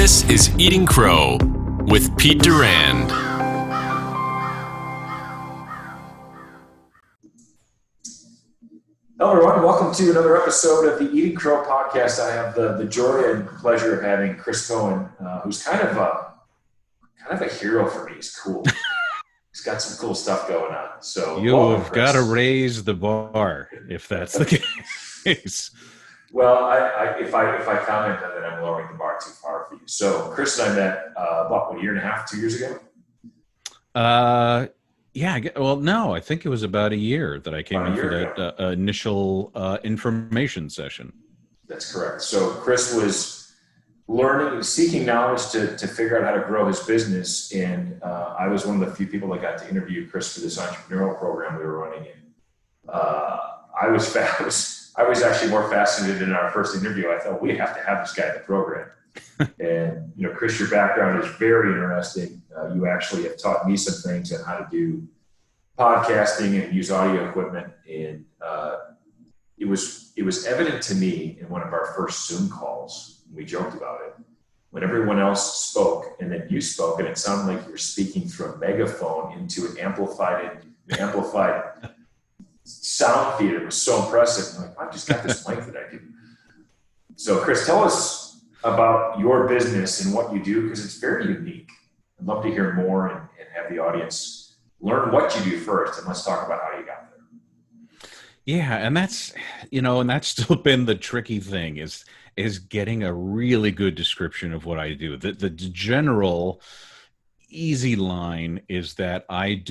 This is Eating Crow with Pete Durand. Hello, everyone. Welcome to another episode of the Eating Crow podcast. I have the joy and pleasure of having Cris Cohen, who's kind of a hero for me. He's cool. He's got some cool stuff going on. So you've got to raise the bar if that's the case. Well, if I comment on that, I'm lowering the bar too far for you. So Cris and I met about a year and a half, 2 years ago. Yeah. Well, no, I think it was about a year that I came in for that initial information session. That's correct. So Cris was seeking knowledge to figure out how to grow his business. And I was one of the few people that got to interview Cris for this entrepreneurial program we were running. I was actually more fascinated in our first interview. I thought, we have to have this guy in the program. And, Cris, your background is very interesting. You actually have taught me some things on how to do podcasting and use audio equipment. And it was evident to me in one of our first Zoom calls, we joked about it, when everyone else spoke and then you spoke, and it sounded like you were speaking through a megaphone into an amplified sound theater. It was so impressive. I'm like, I've just got this mic that I do. So Cris, tell us about your business and what you do, because it's very unique. I'd love to hear more and have the audience learn what you do first, and let's talk about how you got there. Yeah, and that's still been the tricky thing is getting a really good description of what I do. The general easy line is that I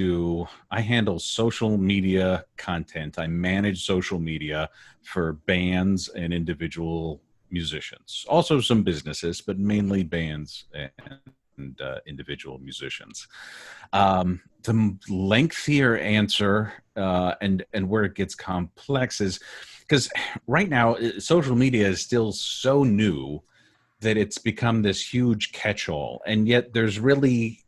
handle social media content. I manage social media for bands and individual musicians, also some businesses, but mainly bands and individual musicians. The lengthier answer and where it gets complex is because right now social media is still so new that it's become this huge catch-all, and yet there's really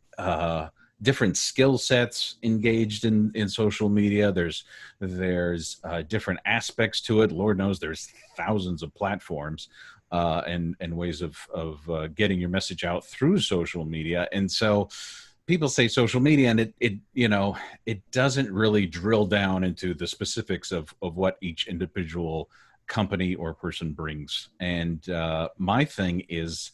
different skill sets engaged in social media. There's different aspects to it. Lord knows there's thousands of platforms and ways of getting your message out through social media. And so people say social media, and it doesn't really drill down into the specifics of what each individual company or person brings. And my thing is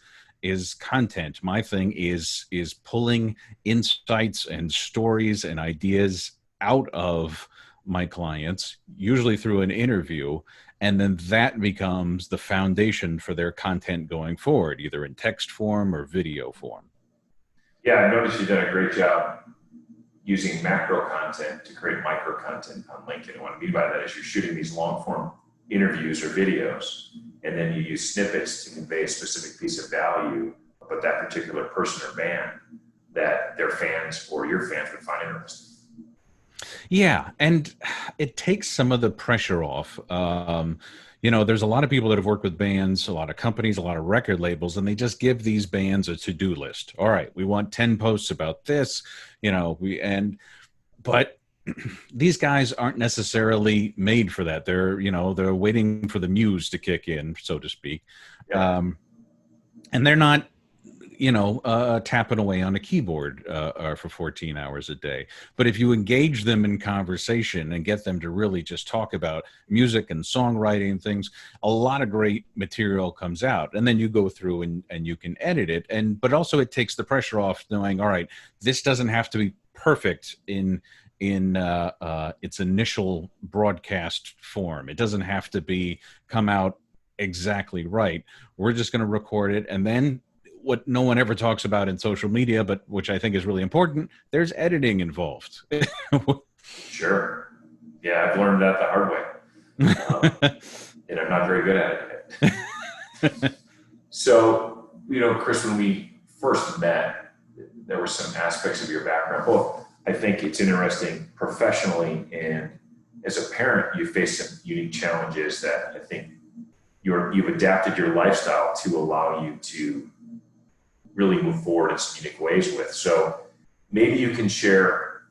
content. My thing is pulling insights and stories and ideas out of my clients, usually through an interview, and then that becomes the foundation for their content going forward, either in text form or video form. Yeah, I noticed you've done a great job using macro content to create micro content on LinkedIn. And what I mean by that is you're shooting these long form interviews or videos, and then you use snippets to convey a specific piece of value about that particular person or band that their fans or your fans would find interesting. Yeah, and it takes some of the pressure off. There's a lot of people that have worked with bands, a lot of companies, a lot of record labels, and they just give these bands a to-do list. All right, we want 10 posts about this, but these guys aren't necessarily made for that. They're waiting for the muse to kick in, so to speak. Yeah. And they're not, tapping away on a keyboard for 14 hours a day. But if you engage them in conversation and get them to really just talk about music and songwriting and things, a lot of great material comes out. And then you go through and you can edit it. But also it takes the pressure off knowing, all right, this doesn't have to be perfect in its initial broadcast form. It doesn't have to come out exactly right. We're just going to record it, and then what no one ever talks about in social media, but which I think is really important, there's editing involved. Sure. Yeah, I've learned that the hard way. And I'm not very good at it. So, Cris, when we first met, there were some aspects of your background. Both, I think it's interesting professionally, and as a parent, you face some unique challenges that I think you've adapted your lifestyle to allow you to really move forward in some unique ways with. So maybe you can share,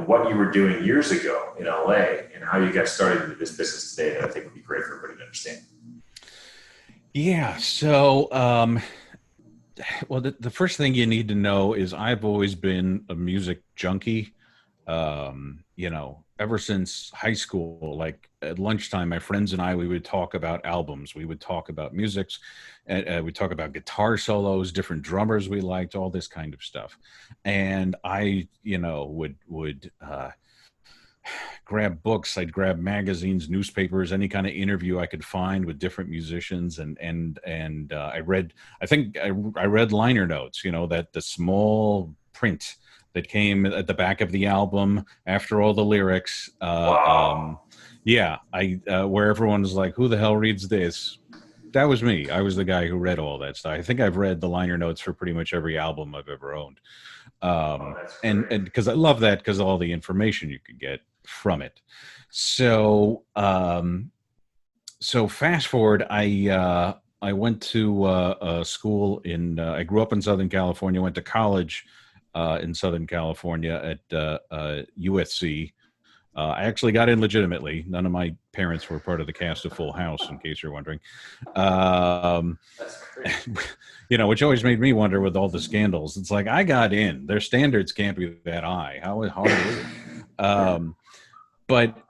what you were doing years ago in LA and how you got started into this business today, that I think would be great for everybody to understand. Yeah. So Well, the first thing you need to know is I've always been a music junkie. Ever since high school, like at lunchtime, my friends and I, we would talk about albums. We would talk about musics, and we'd talk about guitar solos, different drummers we liked, all this kind of stuff. And I, would grab books. I'd grab magazines, newspapers, any kind of interview I could find with different musicians, and I read. I think I read liner notes. That the small print that came at the back of the album after all the lyrics. Wow. Yeah, I where everyone was like, "Who the hell reads this?" That was me. I was the guy who read all that stuff. I think I've read the liner notes for pretty much every album I've ever owned. Oh, that's And great. because I love that, because of all the information you could get from it. So so fast forward, I went to a school in I grew up in Southern California, went to college in Southern California at USC. I actually got in legitimately. None of my parents were part of the cast of Full House, in case you're wondering. Um, That's great. which always made me wonder with all the scandals. It's like, I got in. Their standards can't be that high. How hard is it? Um, but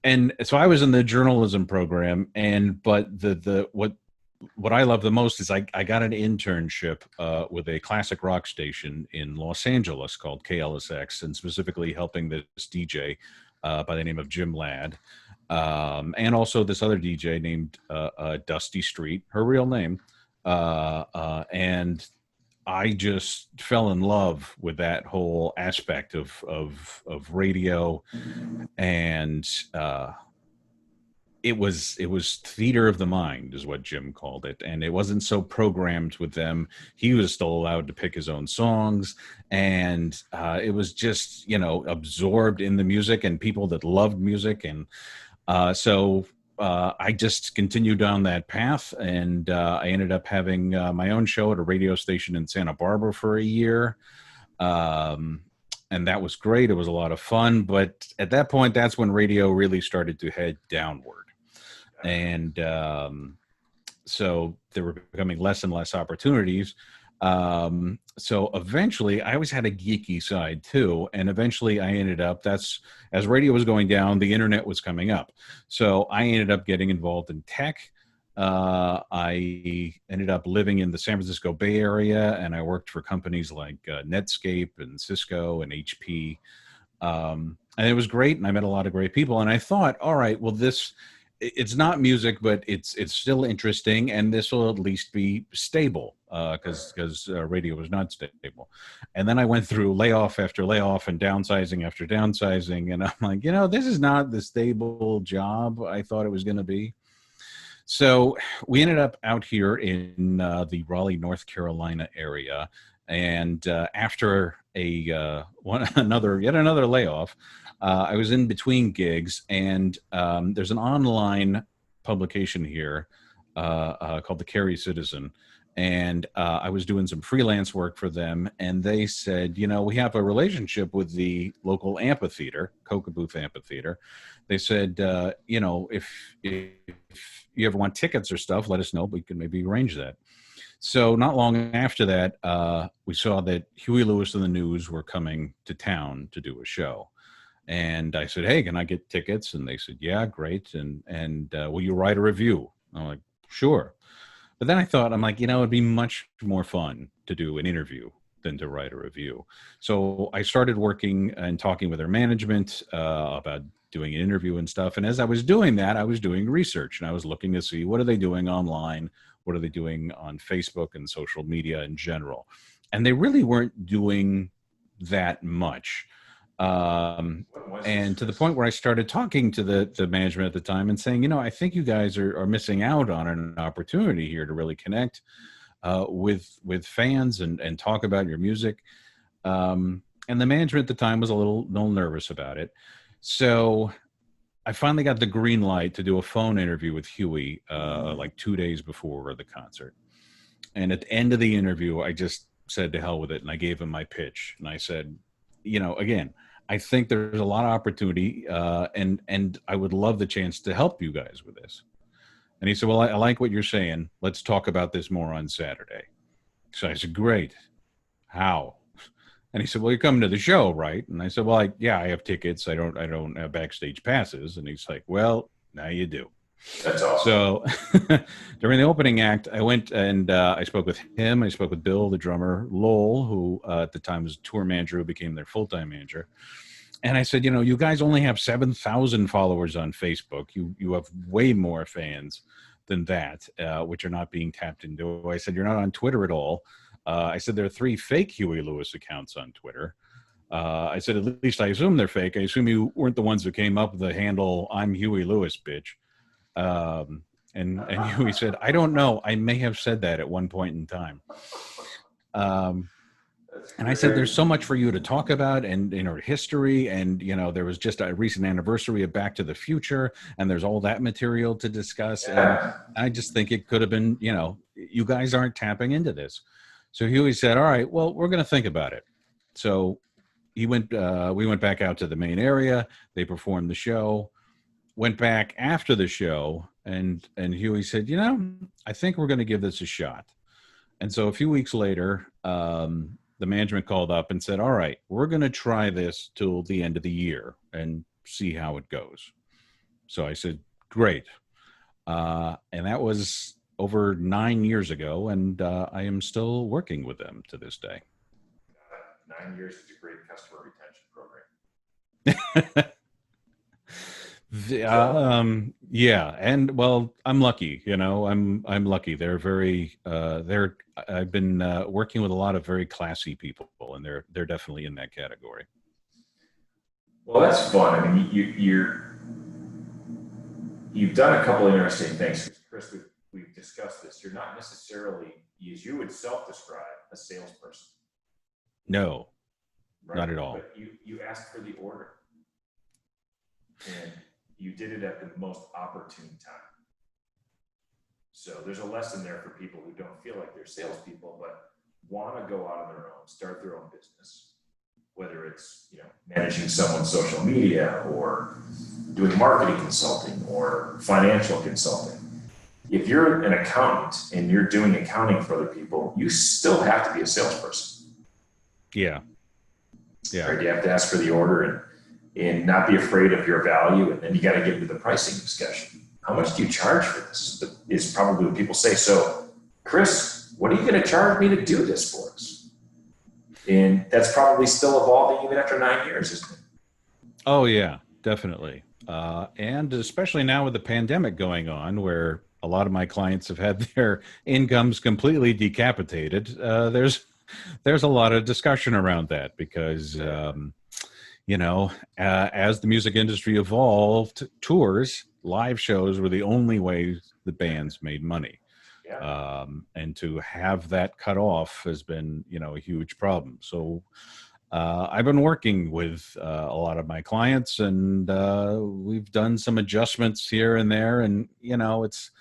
and so I was in the journalism program, but the what I love the most is I got an internship with a classic rock station in Los Angeles called KLSX, and specifically helping this DJ by the name of Jim Ladd, and also this other DJ named Dusty Street, her real name, and I just fell in love with that whole aspect of radio, and it was theater of the mind is what Jim called it, and it wasn't so programmed with them. He was still allowed to pick his own songs, and it was just absorbed in the music and people that loved music, and so I just continued down that path, and I ended up having my own show at a radio station in Santa Barbara for a year. Um, and that was great. It was a lot of fun. But at that point, that's when radio really started to head downward. And so there were becoming less and less opportunities. So eventually, I always had a geeky side too, and eventually I ended up, that's as radio was going down, the internet was coming up. So I ended up getting involved in tech. I ended up living in the San Francisco Bay Area, and I worked for companies like Netscape and Cisco and HP. And it was great, and I met a lot of great people. And I thought, all right, well, it's not music, but it's still interesting, and this will at least be stable, because radio was not stable. And then I went through layoff after layoff and downsizing after downsizing, and I'm like, this is not the stable job I thought it was going to be. So we ended up out here in the Raleigh, North Carolina area, and after yet another layoff, I was in between gigs, and there's an online publication here called the Cary Citizen, and I was doing some freelance work for them, and they said, we have a relationship with the local amphitheater, Coca Booth Amphitheater. They said, if you ever want tickets or stuff, let us know. We can maybe arrange that. So not long after that, we saw that Huey Lewis and the News were coming to town to do a show. And I said, hey, can I get tickets? And they said, yeah, great. And will you write a review? I'm like, sure. But then I thought, I'm like, it'd be much more fun to do an interview than to write a review. So I started working and talking with their management about doing an interview and stuff. And as I was doing that, I was doing research, and I was looking to see, what are they doing online? What are they doing on Facebook and social media in general? And they really weren't doing that much. And to the point where I started talking to the management at the time and saying, I think you guys are missing out on an opportunity here to really connect with fans and talk about your music. And the management at the time was a little nervous about it. So I finally got the green light to do a phone interview with Huey like 2 days before the concert. And at the end of the interview, I just said to hell with it, and I gave him my pitch. And I said, again, I think there's a lot of opportunity, and I would love the chance to help you guys with this. And he said, well, I like what you're saying. Let's talk about this more on Saturday. So I said, great. How? And he said, well, you're coming to the show, right? And I said, well, yeah, I have tickets. I don't have backstage passes. And he's like, well, now you do. That's awesome. So during the opening act, I went and I spoke with him. I spoke with Bill, the drummer, Lowell, who at the time was tour manager, who became their full-time manager. And I said, you guys only have 7,000 followers on Facebook. You have way more fans than that, which are not being tapped into. I said, you're not on Twitter at all. I said, there are 3 fake Huey Lewis accounts on Twitter. I said, at least I assume they're fake. I assume you weren't the ones who came up with the handle, I'm Huey Lewis, bitch. And Huey said, I don't know. I may have said that at one point in time. And I said, there's so much for you to talk about and history. And, there was just a recent anniversary of Back to the Future, and there's all that material to discuss. Yeah. And I just think it could have been, you guys aren't tapping into this. So Huey said, all right, well, we're going to think about it. So we went back out to the main area. They performed the show, went back after the show. And Huey said, I think we're going to give this a shot. And so a few weeks later, the management called up and said, all right, we're going to try this till the end of the year and see how it goes. So I said, great. And that was over 9 years ago. And I am still working with them to this day. 9 years is a great customer retention program. Yeah. And well, I'm lucky, I'm lucky. They're very, I've been working with a lot of very classy people, and they're definitely in that category. Well, that's fun. I mean, you've done a couple of interesting things. Chris, we've discussed this. You're not necessarily, as you would self-describe, a salesperson. No, right? Not at all. But you asked for the order. And you did it at the most opportune time. So there's a lesson there for people who don't feel like they're salespeople, but want to go out on their own, start their own business, whether it's managing someone's social media or doing marketing consulting or financial consulting. If you're an accountant and you're doing accounting for other people, you still have to be a salesperson. Yeah. Right? You have to ask for the order and not be afraid of your value. And then you got to get into the pricing discussion. How much do you charge for this? Is probably what people say. So, Chris, what are you going to charge me to do this for us? And that's probably still evolving even after 9 years, isn't it? Oh, yeah, definitely. And especially now with the pandemic going on, where a lot of my clients have had their incomes completely decapitated, there's a lot of discussion around that because as the music industry evolved, tours, live shows were the only way the bands made money. Yeah. And to have that cut off has been, a huge problem. So I've been working with a lot of my clients, and we've done some adjustments here and there. And, it's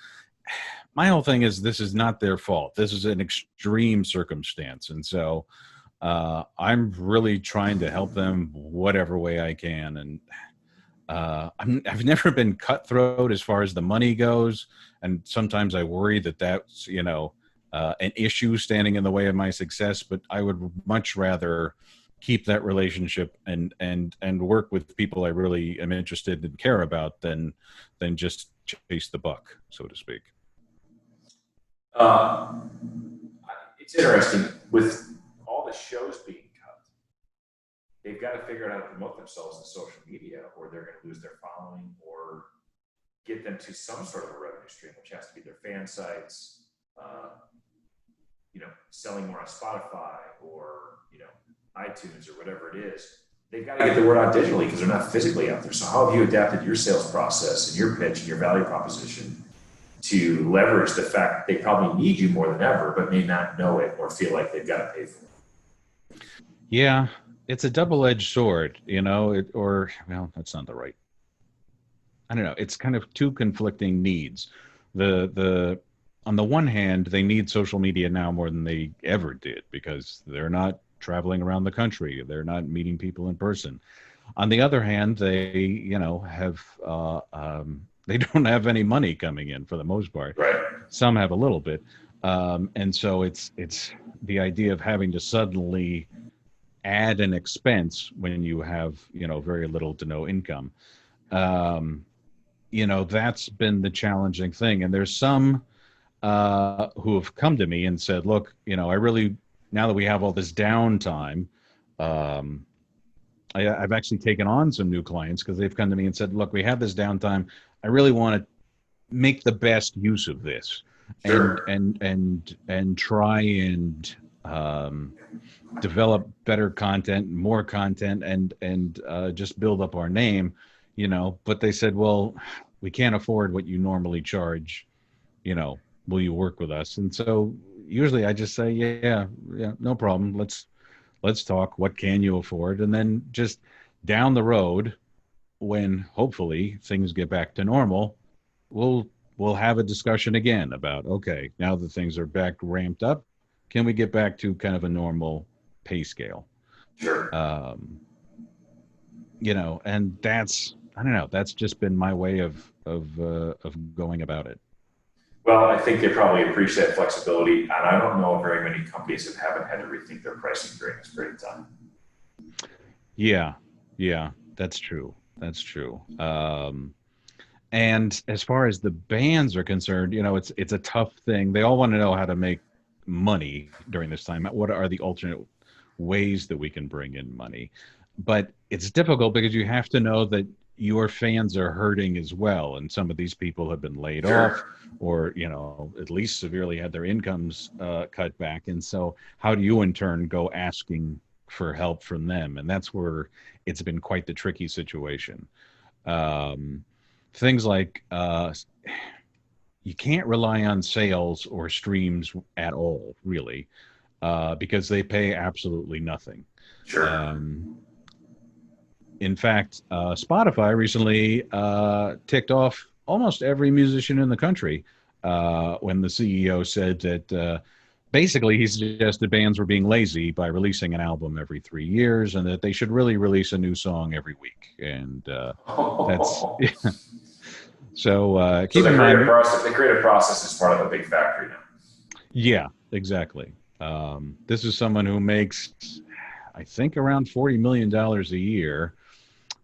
my whole thing is this is not their fault. This is an extreme circumstance. And so I'm really trying to help them whatever way I can. And I've never been cutthroat as far as the money goes. And sometimes I worry that that's, an issue standing in the way of my success, but I would much rather keep that relationship and work with people I really am interested and care about than just chase the buck, so to speak. It's interesting with all the shows being cut. They've got to figure out how to promote themselves in social media, or they're going to lose their following, or get them to some sort of a revenue stream, which has to be their fan sites, selling more on Spotify or, iTunes or whatever it is. They've got to get the word out digitally because they're not physically out there. So how have you adapted your sales process and your pitch and your value proposition to leverage the fact that they probably need you more than ever, but may not know it or feel like they've got to pay for it? Yeah, it's a double-edged sword, that's not the right. I don't know. It's kind of two conflicting needs. On the one hand, they need social media now more than they ever did because they're not traveling around the country. They're not meeting people in person. On the other hand, they, have, they don't have any money coming in for the most part. Right. Some have a little bit. And so it's the idea of having to suddenly add an expense when you have, very little to no income. Um, that's been the challenging thing. And there's some who have come to me and said, look, I really, now that we have all this downtime, um, I've actually taken on some new clients because they've come to me and said, look, we have this downtime. I really want to make the best use of this and Sure. and try and um, develop better content, more content, and just build up our name, But they said, well, we can't afford what you normally charge, will you work with us? And so usually I just say, yeah, yeah, no problem. Let's talk. What can you afford? And then just down the road, when hopefully things get back to normal, we'll we'll have a discussion again about, okay, now that things are back ramped up, can we get back to kind of a normal pay scale? Sure. Um, and that's, I don't know, that's just been my way of going about it. Well, I think they probably appreciate flexibility, and I don't know very many companies that haven't had to rethink their pricing during this period of time. Yeah, yeah, that's true. That's true. And as far as the bands are concerned, it's a tough thing. They all want to know how to make money during this time. What are the alternate ways that we can bring in money? But it's difficult because you have to know that your fans are hurting as well, and some of these people have been laid off, Sure. or at least severely had their incomes cut back. And so, how do you in turn go asking for help from them? And that's where it's been quite the tricky situation. Um, Things like you can't rely on sales or streams at all, really, because they pay absolutely nothing. Sure. Um, in fact, Spotify recently ticked off almost every musician in the country when the CEO said that basically he suggested bands were being lazy by releasing an album every 3 years, and that they should really release a new song every week. And that's so So keep in mind. the creative process is part of a big factory now. Yeah, exactly. This is someone who makes, I think, around $40 million a year,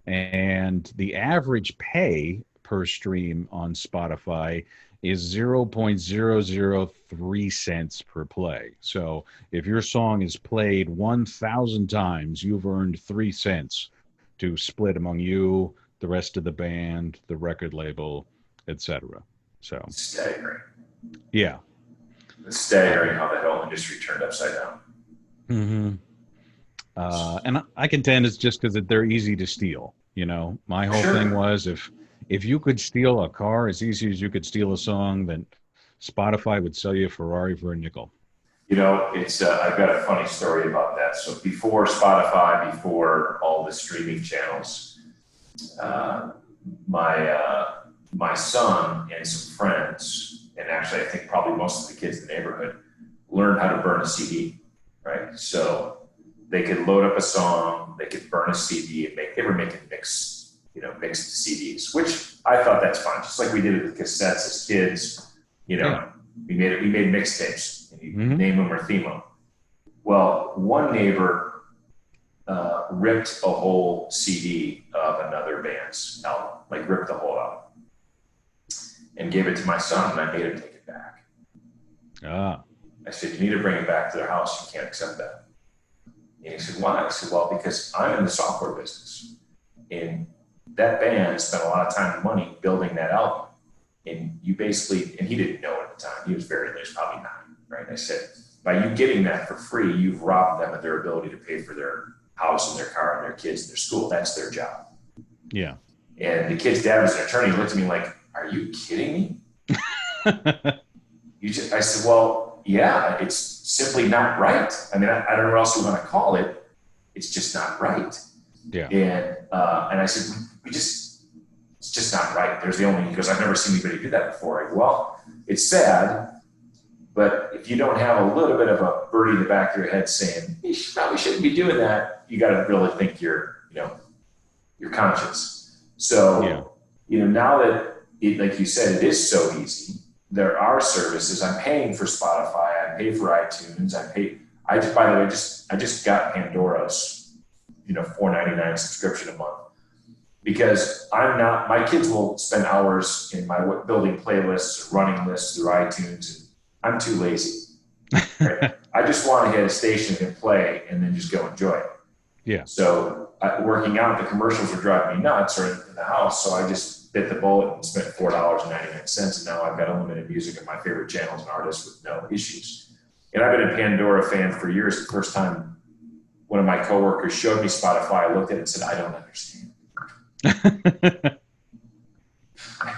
and the average pay per stream on Spotify is 0.003 cents per play. So if your song is played 1,000 times, you've earned 3 cents to split among you, the rest of the band, the record label, etc. So Staggering. yeah. It's staggering how the whole industry turned upside down. Mm-hmm. And I contend it's just because they're easy to steal. My whole thing Sure. was, if you could steal a car as easy as you could steal a song, then Spotify would sell you a Ferrari for a nickel. It's I've got a funny story about that. So before Spotify, before all the streaming channels, uh, my son and some friends, and actually I think probably most of the kids in the neighborhood, learned how to burn a CD. Right, so they could load up a song, they could burn a CD, and they were making mixed CDs, which I thought that's fine. Just like we did it with cassettes as kids, Yeah. we made mixtapes, and you Mm-hmm. name them or theme them. Well, one neighbor ripped a whole CD of another band's album, like ripped the whole album, and gave it to my son, and I made him take it back. Ah. I said, you need to bring it back to their house. You can't accept that. And he said, why? I said, well, because I'm in the software business. And that band spent a lot of time and money building that album. And you basically, and he didn't know at the time, he was probably 9, right? I said, by you getting that for free, you've robbed them of their ability to pay for their house and their car and their kids and their school. That's their job. Yeah. And the kid's dad was an attorney. He looked at me like, are you kidding me? I said, well, yeah, it's simply not right. I mean, I don't know what else we want to call it. It's just not right. Yeah. And I said, it's just not right. He goes, I've never seen anybody do that before. I go, well, it's sad, but if you don't have a little bit of a birdie in the back of your head saying, you probably shouldn't be doing that, you got to really think your conscience. So, Yeah. now that like you said, it is so easy. there are services. I'm paying for Spotify. I pay for iTunes. I just, by the way, I just got Pandora's, $4.99 subscription a month, because my kids will spend hours in my building playlists, running lists through iTunes, and I'm too lazy. Right? I just want to hit a station and play and then just go enjoy it. Yeah. So working out, the commercials are driving me nuts, or in the house. So I just bit the bullet and spent $4.99. And now I've got unlimited music of my favorite channels and artists with no issues. And I've been a Pandora fan for years. The first time one of my coworkers showed me Spotify, I looked at it and said, I don't understand. I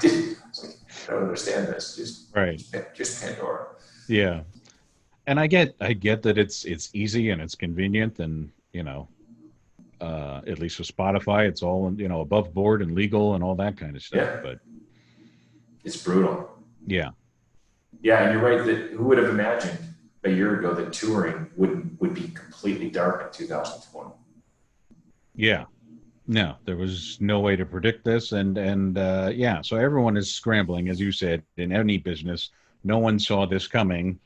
don't understand this. Just Pandora. Yeah. And I get that it's easy and it's convenient, and at least with Spotify, it's all above board and legal and all that kind of stuff. Yeah. But it's brutal. Yeah. Yeah, and you're right that who would have imagined a year ago that touring would be completely dark in 2020? Yeah. No, there was no way to predict this, and so everyone is scrambling, as you said, in any business. No one saw this coming.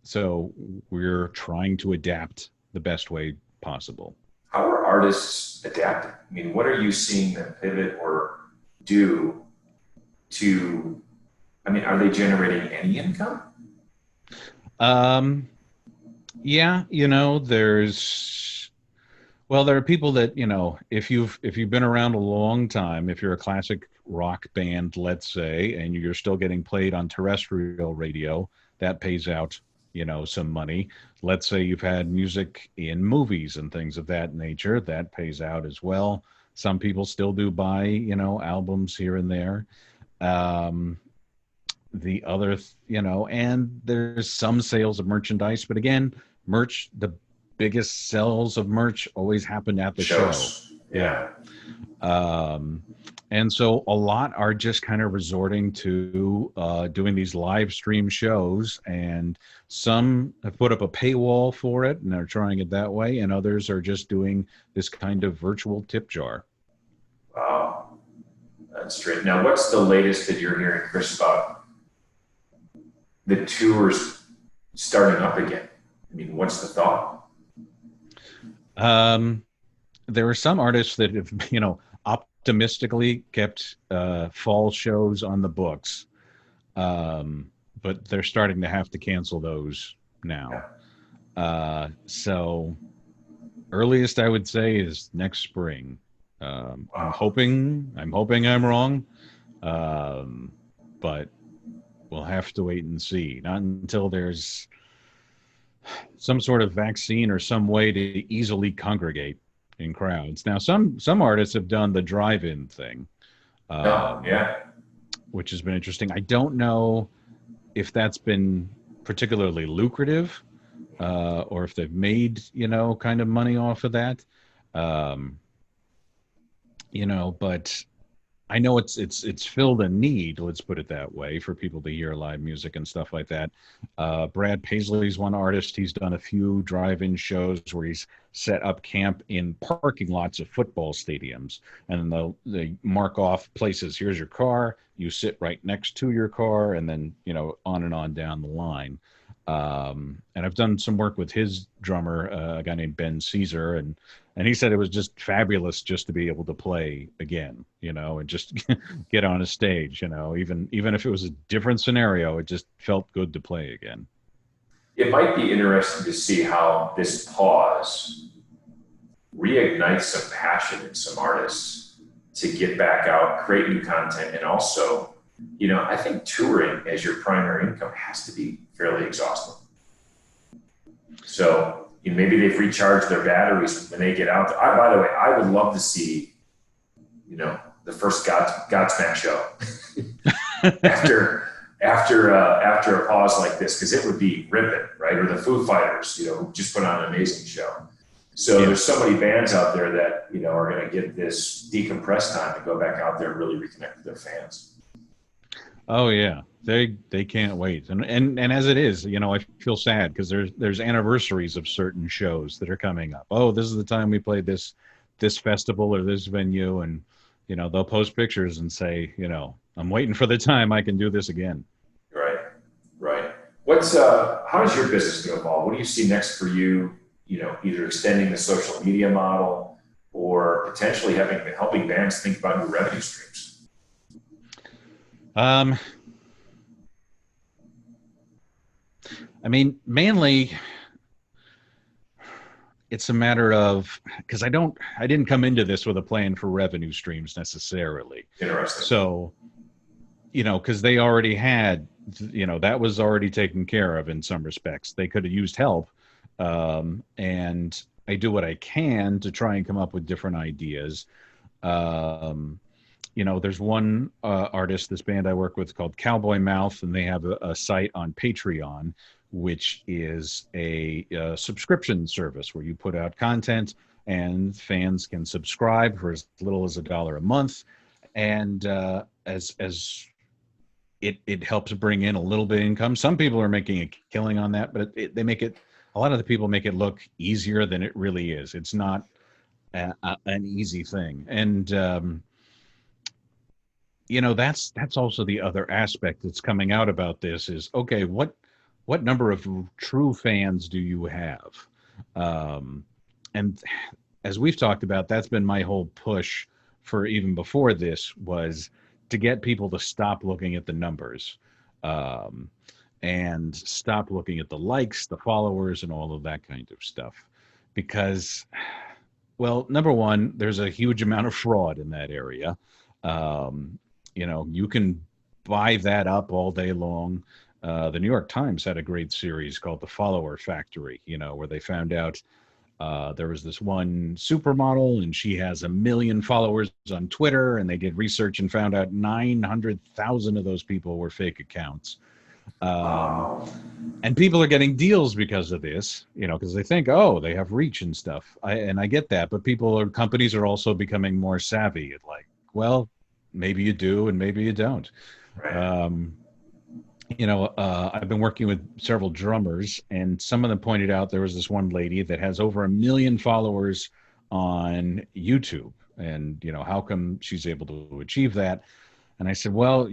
So we're trying to adapt the best way possible. How are artists adapting? I mean, what are you seeing them pivot or do to, are they generating any income? Yeah, there are people that, if you've been around a long time, if you're a classic rock band, let's say, and you're still getting played on terrestrial radio, that pays out some money. Let's say you've had music in movies and things of that nature, that pays out as well. Some people still do buy, albums here and there. The other, and there's some sales of merchandise, but again, the biggest sales of merch always happen at the shows. Show. Yeah. And so a lot are just kind of resorting to doing these live stream shows, and some have put up a paywall for it and they're trying it that way, and others are just doing this kind of virtual tip jar. Wow, that's great. Now, what's the latest that you're hearing, Cris, about the tours starting up again? What's the thought? There are some artists that have, optimistically kept fall shows on the books, but they're starting to have to cancel those now. Yeah. So earliest I would say is next spring. Wow. I'm hoping I'm wrong, but we'll have to wait and see. Not until there's some sort of vaccine or some way to easily congregate in crowds. Now, some artists have done the drive-in thing, which has been interesting. I don't know if that's been particularly lucrative, or if they've made kind of money off of that. But I know it's filled a need, let's put it that way, for people to hear live music and stuff like that. Brad Paisley's one artist. He's done a few drive-in shows where he's set up camp in parking lots of football stadiums, and they mark off places. Here's your car. You sit right next to your car, and then on and on down the line. And I've done some work with his drummer, a guy named Ben Caesar, and he said it was just fabulous just to be able to play again, and just get on a stage, even if it was a different scenario, it just felt good to play again. It might be interesting to see how this pause reignites some passion in some artists to get back out, create new content, and also, I think touring as your primary income has to be fairly exhausting. So maybe they've recharged their batteries when they get out there. By the way, I would love to see, the first Godsmack show after a pause like this, because it would be ripping, right? Or the Foo Fighters, who just put on an amazing show. So there's so many bands out there that, are going to get this decompressed time to go back out there and really reconnect with their fans. Oh yeah, they can't wait, and as it is, I feel sad because there's anniversaries of certain shows that are coming up. Oh, this is the time we played this festival or this venue, and they'll post pictures and say, I'm waiting for the time I can do this again. Right. How is your business going to evolve? What do you see next for you? You know, either extending the social media model or potentially helping bands think about new revenue streams. I mean, mainly it's a matter of, because I didn't come into this with a plan for revenue streams necessarily. Interesting. So, you know, because they already had, you know, that was already taken care of in some respects. They could have used help. And I do what I can to try and come up with different ideas. You know, there's one artist, this band I work with called Cowboy Mouth, and they have a site on Patreon, which is a subscription service where you put out content and fans can subscribe for as little as $1 a month. And as it helps bring in a little bit of income. Some people are making a killing on that, but they make it, a lot of the people make it look easier than it really is. It's not an easy thing. And, you know, that's also the other aspect that's coming out about this is, okay, what number of true fans do you have? And as we've talked about, that's been my whole push for even before this, was to get people to stop looking at the numbers and stop looking at the likes, the followers, and all of that kind of stuff. Because, well, number one, there's a huge amount of fraud in that area. You know, you can buy that up all day long. The New York Times had a great series called The Follower Factory, you know, where they found out there was this one supermodel and she has 1 million followers on Twitter, and they did research and found out 900,000 of those people were fake accounts. And people are getting deals because of this, you know, because they think, oh, they have reach and stuff. I get that, but companies are also becoming more savvy. It's like, well, maybe you do and maybe you don't. Right. You know, I've been working with several drummers, and some of them pointed out there was this one lady that has over 1 million followers on YouTube. And, you know, how come she's able to achieve that? And I said, well,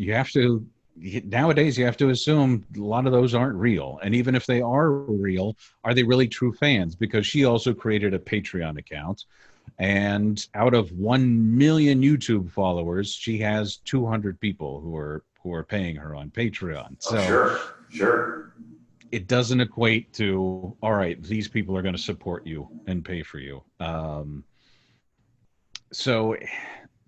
nowadays you have to assume a lot of those aren't real. And even if they are real, are they really true fans? Because she also created a Patreon account. And out of 1 million YouTube followers, she has 200 people who are paying her on Patreon. So sure. It doesn't equate to, all right, these people are going to support you and pay for you. So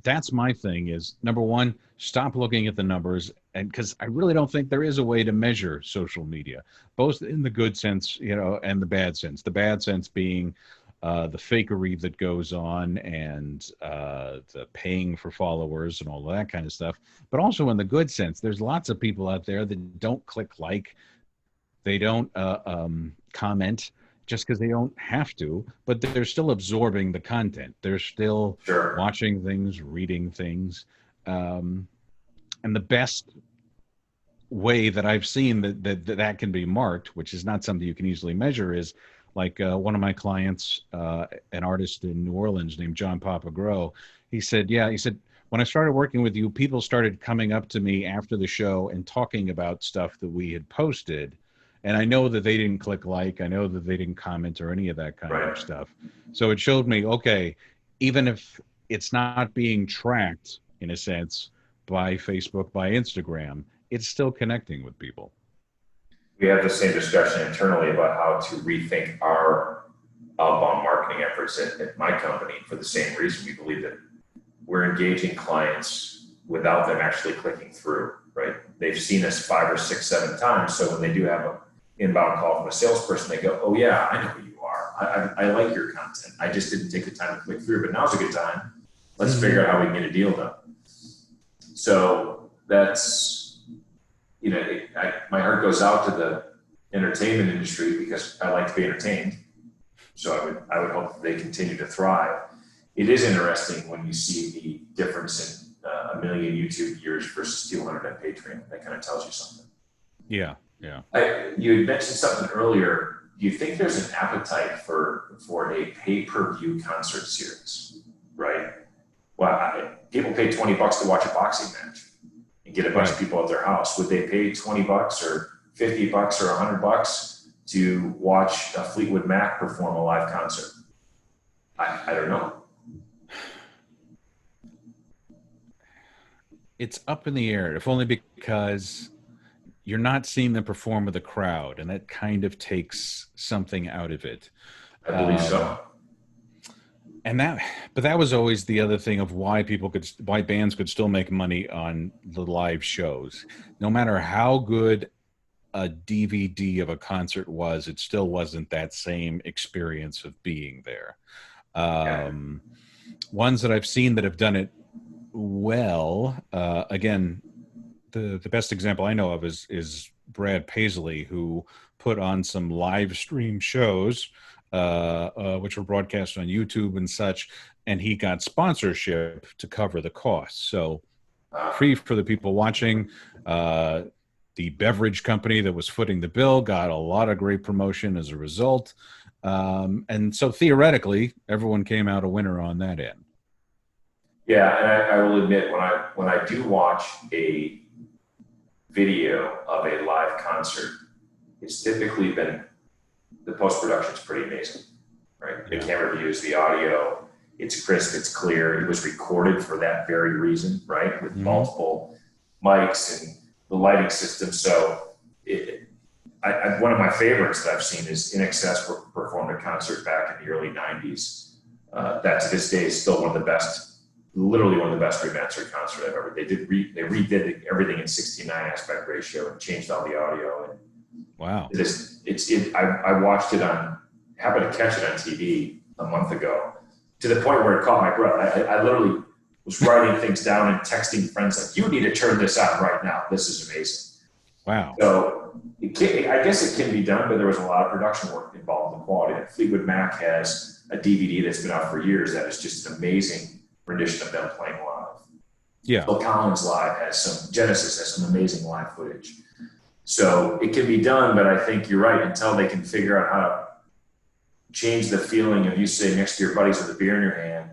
that's my thing is, number one, stop looking at the numbers. And because I really don't think there is a way to measure social media, both in the good sense, you know, and the bad sense. The bad sense being the fakery that goes on and the paying for followers and all of that kind of stuff. But also in the good sense, there's lots of people out there that don't click like, they don't comment just because they don't have to, but they're still absorbing the content. They're still watching things, reading things. And the best way that I've seen that can be marked, which is not something you can easily measure, is like one of my clients, an artist in New Orleans named John Papagro, he said, when I started working with you, people started coming up to me after the show and talking about stuff that we had posted. And I know that they didn't click like, I know that they didn't comment or any of that kind of stuff. So it showed me, okay, even if it's not being tracked in a sense by Facebook, by Instagram, it's still connecting with people. We have the same discussion internally about how to rethink our outbound marketing efforts at my company for the same reason. We believe that we're engaging clients without them actually clicking through, right? They've seen us 5 or 6, 7 times. So when they do have an inbound call from a salesperson, they go, oh yeah, I know who you are. I like your content. I just didn't take the time to click through, but now's a good time. Let's figure out how we can get a deal done. So that's, you know, my heart goes out to the entertainment industry because I like to be entertained. So I would hope that they continue to thrive. It is interesting when you see the difference in 1 million YouTube viewers versus 200 on Patreon. That kind of tells you something. Yeah. You had mentioned something earlier. Do you think there's an appetite for a pay-per-view concert series, right? Well, people pay $20 to watch a boxing match and get a bunch of people at their house. Would they pay $20 or $50 or $100 to watch Fleetwood Mac perform a live concert? I don't know. It's up in the air, if only because you're not seeing them perform with a crowd, and that kind of takes something out of it. I believe so. And but that was always the other thing of why bands could still make money on the live shows. No matter how good a DVD of a concert was, it still wasn't that same experience of being there. Ones that I've seen that have done it well, again, the best example I know of is Brad Paisley, who put on some live stream shows, which were broadcast on YouTube and such, and he got sponsorship to cover the costs. So free for the people watching. The beverage company that was footing the bill got a lot of great promotion as a result. And so theoretically, everyone came out a winner on that end. Yeah, and I will admit, when I do watch a video of a live concert, it's typically been, the post-production is pretty amazing, right? The camera views, the audio, it's crisp, it's clear. It was recorded for that very reason, right? With multiple mics and the lighting system. So one of my favorites that I've seen is In Excess performed a concert back in the early 90s. That to this day is still one of the best, literally one of the best remastered concerts I've ever. They redid everything in 69 aspect ratio and changed all the audio. And wow. I watched it happened to catch it on TV a month ago, to the point where it caught my breath. I literally was writing things down and texting friends like, you need to turn this on right now. This is amazing. Wow. So I guess it can be done, but there was a lot of production work involved in the quality. And Fleetwood Mac has a DVD that's been out for years that is just an amazing rendition of them playing live. Yeah. Phil Collins live Genesis has some amazing live footage. So it can be done, but I think you're right. Until they can figure out how to change the feeling of you sitting next to your buddies with a beer in your hand,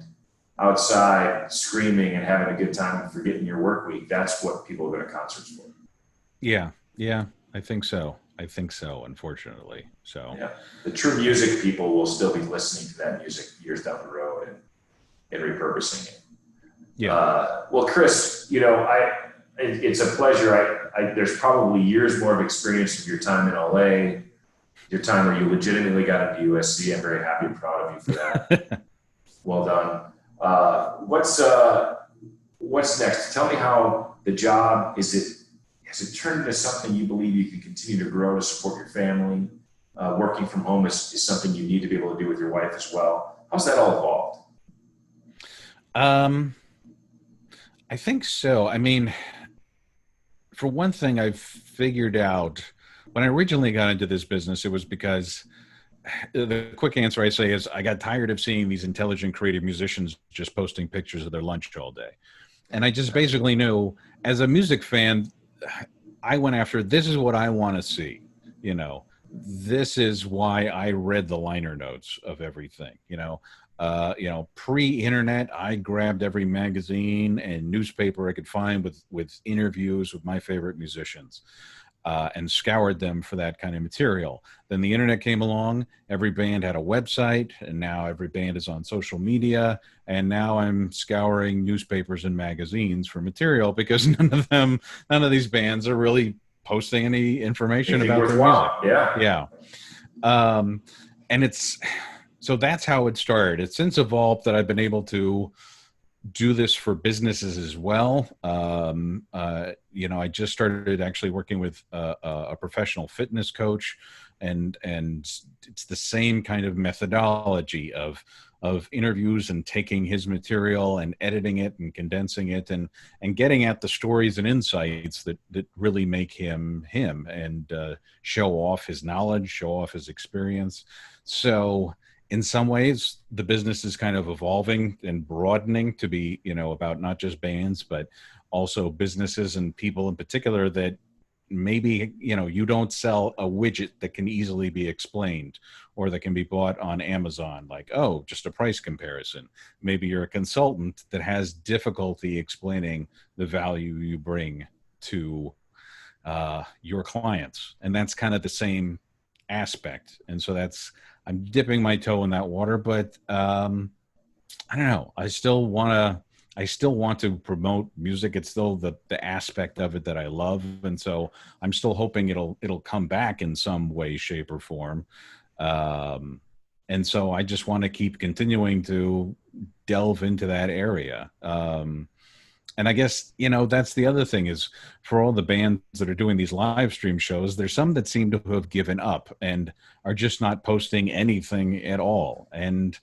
outside screaming and having a good time and forgetting your work week, that's what people go to concerts for. Yeah, I think so. Unfortunately. So yeah, the true music people will still be listening to that music years down the road and repurposing it. Yeah. Well, Cris, it's a pleasure. There's probably years more of experience of your time in LA, your time where you legitimately got into USC. I'm very happy and proud of you for that. Well done. What's next? Tell me how the job has it turned into something you believe you can continue to grow to support your family? Working from home is something you need to be able to do with your wife as well. How's that all evolved? I think so. I mean, for one thing, I've figured out when I originally got into this business, it was because the quick answer I say is I got tired of seeing these intelligent, creative musicians just posting pictures of their lunch all day. And I just basically knew, as a music fan, I went after, this is what I want to see. This is why I read the liner notes of everything. Pre-internet, I grabbed every magazine and newspaper I could find with interviews with my favorite musicians. And scoured them for that kind of material. Then the internet came along, every band had a website, and now every band is on social media, and now I'm scouring newspapers and magazines for material because none of these bands are really posting any information about their music. Yeah. And so that's how it started. It's since evolved that I've been able to do this for businesses as well. I just started actually working with a professional fitness coach, and it's the same kind of methodology of interviews and taking his material and editing it and condensing it and getting at the stories and insights that really make him and show off his knowledge, show off his experience. So in some ways, the business is kind of evolving and broadening to be, about not just bands, but also businesses and people in particular that maybe, you don't sell a widget that can easily be explained or that can be bought on Amazon, like, oh, just a price comparison. Maybe you're a consultant that has difficulty explaining the value you bring to your clients. And that's kind of the same aspect. And so I'm dipping my toe in that water, but I don't know. I still want to promote music. It's still the aspect of it that I love. And so I'm still hoping it'll come back in some way, shape, or form. Um, and so I just want to keep continuing to delve into that area. And I guess, that's the other thing is for all the bands that are doing these live stream shows, there's some that seem to have given up and are just not posting anything at all. And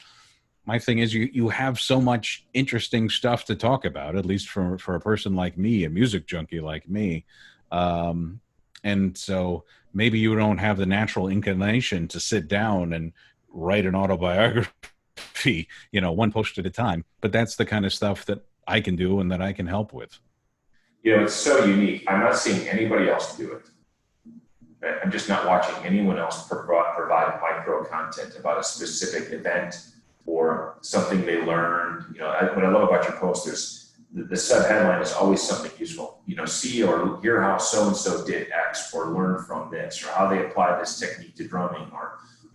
my thing is you have so much interesting stuff to talk about, at least for a person like me, a music junkie like me. And so maybe you don't have the natural inclination to sit down and write an autobiography, one post at a time, but that's the kind of stuff that I can do and that I can help with. It's so unique. I'm not seeing anybody else do it. I'm just not watching anyone else provide micro content about a specific event or something they learned. What I love about your post, there's the sub headline is always something useful. See or hear how so-and-so did X or learn from this or how they applied this technique to drumming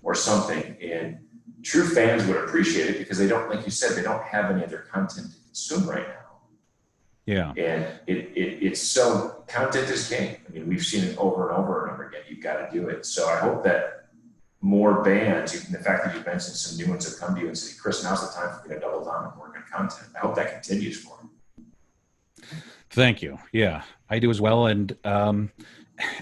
or something. And true fans would appreciate it because they don't, like you said, they don't have any other content to consume right now. Yeah. And it's so, content is king. I mean, we've seen it over and over and over again. You've got to do it. So I hope that more bands, the fact that you mentioned some new ones have come to you and say, Cris, now's the time for me to double down and work on content. I hope that continues for them. Thank you. Yeah, I do as well. And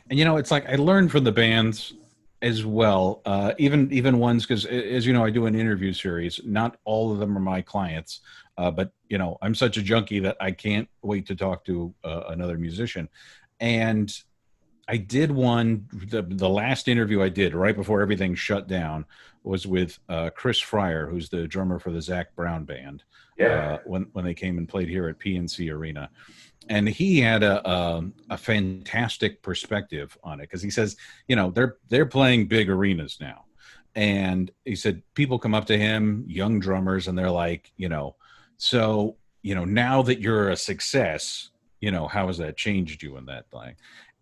it's like I learned from the bands as well, even ones, because as you know, I do an interview series. Not all of them are my clients, but I'm such a junkie that I can't wait to talk to another musician. And I did one, the last interview I did right before everything shut down was with Chris Fryer, who's the drummer for the Zach Brown Band. Yeah. When they came and played here at PNC Arena. And he had a fantastic perspective on it because he says, they're playing big arenas now. And he said, people come up to him, young drummers, and they're like, so, now that you're a success, how has that changed you in that thing?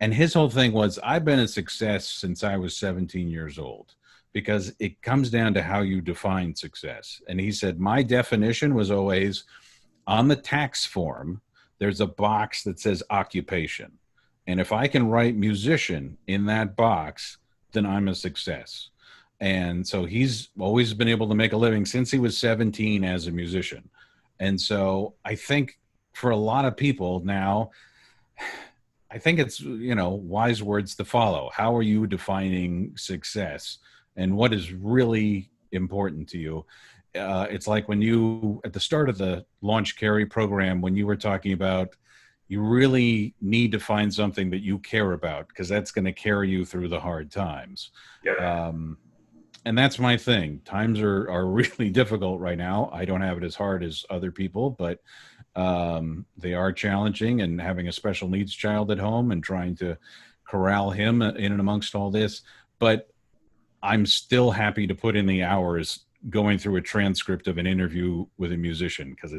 And his whole thing was, I've been a success since I was 17 years old because it comes down to how you define success. And he said, my definition was always on the tax form, there's a box that says occupation. And if I can write musician in that box, then I'm a success. And so he's always been able to make a living since he was 17 as a musician. And so I think for a lot of people now, I think it's, wise words to follow. How are you defining success and what is really important to you? It's like when you, at the start of the Launch Carry program, when you were talking about you really need to find something that you care about because that's going to carry you through the hard times. Yeah. And that's my thing. Times are really difficult right now. I don't have it as hard as other people, but they are challenging, and having a special needs child at home and trying to corral him in and amongst all this. But I'm still happy to put in the hours going through a transcript of an interview with a musician because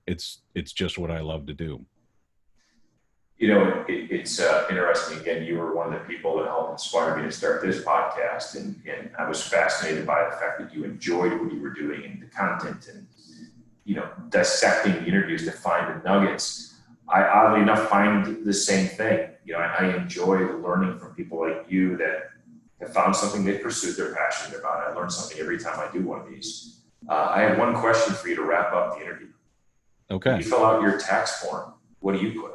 it's just what I love to do. It's interesting. Again, you were one of the people that helped inspire me to start this podcast, and I was fascinated by the fact that you enjoyed what you were doing and the content and dissecting the interviews to find the nuggets. I oddly enough find the same thing. I enjoy learning from people like you that have found something they pursued, they're passionate about. I learn something every time I do one of these. I have one question for you to wrap up the interview. Okay. When you fill out your tax form, what do you put?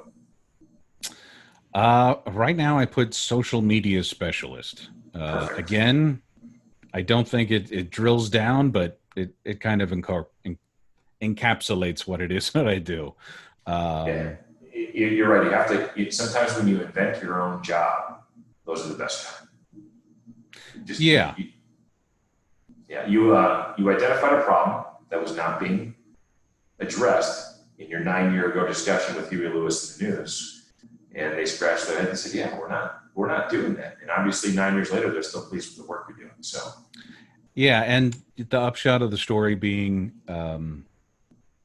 Right now I put social media specialist. Again, I don't think it drills down, but it kind of encapsulates what it is that I do. Yeah, you're right. You have to, sometimes when you invent your own job, those are the best times. You identified a problem that was not being addressed in your 9-year ago discussion with Huey Lewis and the News, and they scratched their head and said, "Yeah, we're not doing that." And obviously, 9 years later, they're still pleased with the work you're doing. So, yeah, and the upshot of the story being,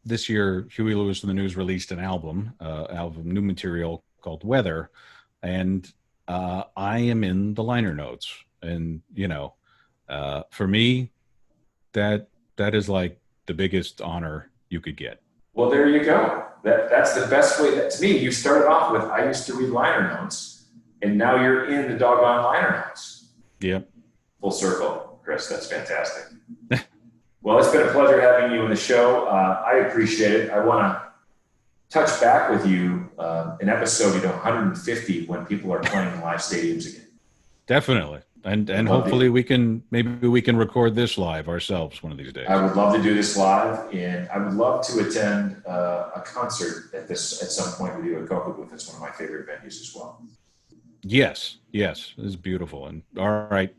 this year, Huey Lewis and the News released an album, new material called Weather. and I am in the liner notes. And for me, that is like the biggest honor you could get. Well, there you go. That's the best way. To me, you started off with, I used to read liner notes, and now you're in the doggone liner notes. Yep. Full circle, Cris. That's fantastic. Well, it's been a pleasure having you on the show. I appreciate it. I want to touch back with you in episode 150 when people are playing in live stadiums again. Definitely. And hopefully we can record this live ourselves one of these days. I would love to do this live, and I would love to attend a concert at some point with you at Gobble. It's one of my favorite venues as well. Yes, this is beautiful. And all right,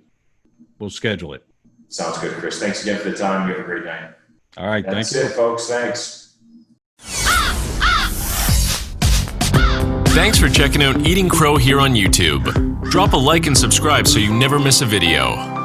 we'll schedule it. Sounds good, Cris. Thanks again for the time. You have a great night. All right, That's thank you. it, folks. Thanks. Thanks for checking out Eating Crow here on YouTube. Drop a like and subscribe so you never miss a video.